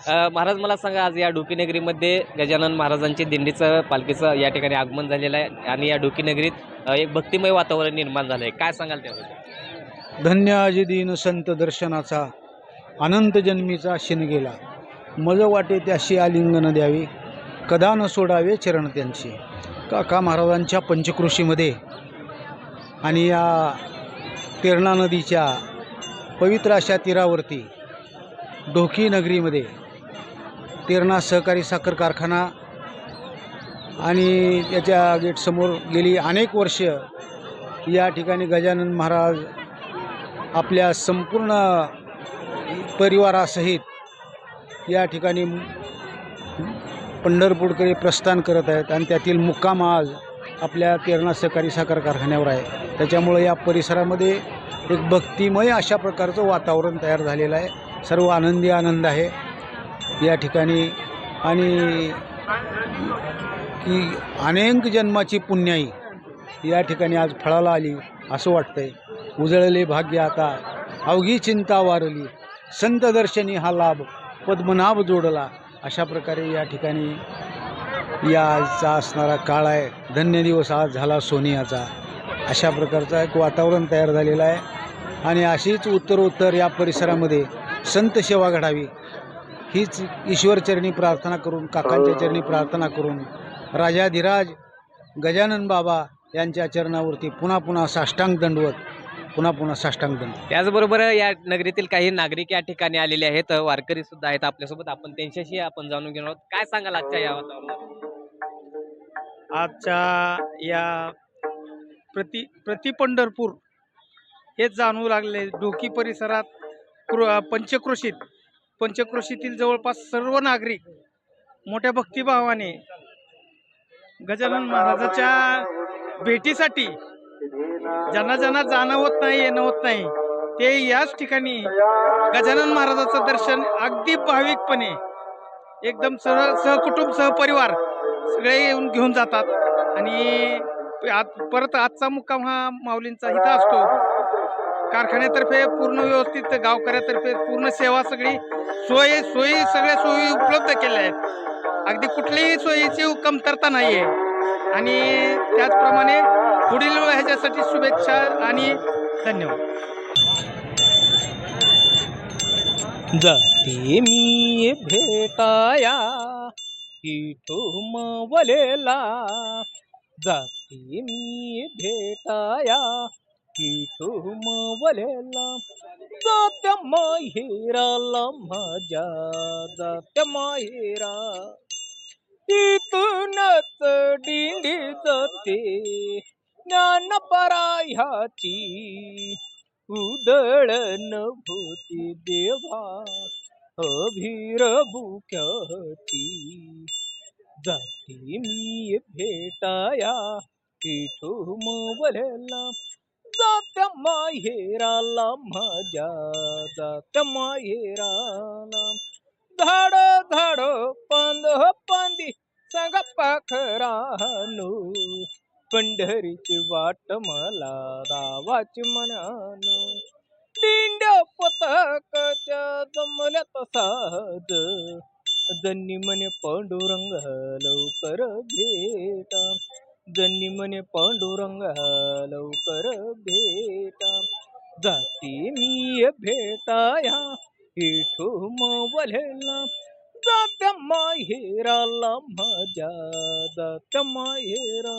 महाराज मला सांगा, आज या डोकीनगरीमध्ये गजानन महाराजांची दिंडीचं पालखीचं या ठिकाणी आगमन झालेलं आहे आणि या डोकीनगरीत एक भक्तिमय वातावरण निर्माण झालं आहे. काय सांगाल त्याबद्दल? धन्य अजे दीन संत दर्शनाचा अनंत जन्मीचा शिन गेला. मज वाटे त्याशी आलिंगन द्यावे, कदा न सोडावे चरण त्यांची. काका महाराजांच्या पंचक्रोशीमध्ये आणि या तेरणा नदीच्या पवित्र अशा तीरावरती डोकी नगरीमध्ये तेरणा सहकारी साखर कारखाना आणि त्याच्या गेटसमोर गेली अनेक वर्ष या ठिकाणी गजानन महाराज आपल्या संपूर्ण परिवारासहित या ठिकाणी पंढरपूरकडे प्रस्थान करत आहेत आणि त्यातील मुक्काम आज आपल्या तेरणा सहकारी साखर कारखान्यावर आहे. त्याच्यामुळे या परिसरामध्ये एक भक्तिमय अशा प्रकारचं वातावरण तयार झालेलं आहे. सर्व आनंदी आनंद आहे या ठिकाणी आणि की अनेक जन्माची पुण्याई या ठिकाणी आज फळाला आली असं वाटतंय. उजळले भाग्य आता अवघी चिंता वारली, संत दर्शनी हा लाभ पद्मनाभ जोडला. अशा प्रकारे या ठिकाणी या आजचा असणारा काळ आहे. धन्य दिवस आज झाला सोनियाचा. अशा प्रकारचं एक वातावरण तयार झालेलं आहे आणि अशीच उत्तरोत्तर या परिसरामध्ये संत सेवा घडावी हीच ईश्वरचरणी प्रार्थना करून, काकांच्या चरणी प्रार्थना करून राजाधिराज गजानन बाबा यांच्या चरणावरती पुन्हा पुन्हा साष्टांग दंडवत, पुन्हा पुन्हा साष्टांग दंड. त्याचबरोबर या नगरीतील काही नागरिक या ठिकाणी आलेले आहेत, वारकरी सुद्धा आहेत आपल्यासोबत. आपण त्यांच्याशी आपण जाणून घेणार आहोत. काय सांगाल आजच्या या वातावरणात? आजच्या या प्रति पंढरपूर हेच जाणवू लागले. डोकी परिसरात पंचक्रोशीतील जवळपास सर्व नागरिक मोठ्या भक्तिभावाने गजानन महाराजाच्या भेटीसाठी ज्यांना ज्यांना जाणं होत नाही, येणं होत नाही, ते याच ठिकाणी गजानन महाराजाचं दर्शन अगदी भाविकपणे एकदम सहकुटुंब सहपरिवार सगळे येऊन घेऊन जातात. आणि परत आजचा मुक्काम हा माऊलींचा इथं असतो. कारखान्यातर्फे पूर्ण व्यवस्थित, गावकऱ्यातर्फे पूर्ण सेवा, सगळी सोयी सगळ्या सोयी उपलब्ध केल्या आहेत. अगदी कुठलीही सोयीची कमतरता नाही आहे. आणि त्याचप्रमाणे पुढील ह्याच्यासाठी शुभेच्छा आणि धन्यवाद. जाते मी भेटाया विठोबलेला, जाते मी भेटाया विठोबलेला, जात्या माहेराला माझ्या, जात्या माहेरा. इथूनच दिंडी जाते ज्ञानपराह्याची, उधळण होती देवा अभीर भुक्याची. जाते मी भेटाया विठोबलेला, जात्या माहेराला माझ्या, जात्या माहेराला. धाड धाड पांद पांदी सांगा पाखरानो, पंढरीची वाट मला दावाची मनानो. दिंड्या पताकाच्या जमल्यात साज, जन्नी म्हणे पांडुरंग लवकर भेटा, जन्नी म्हणे पांडुरंग लवकर भेटा. जाते मी भेटाया विठोबलेला, जात्या माहेराला माझ्या, जात्या माहेरा.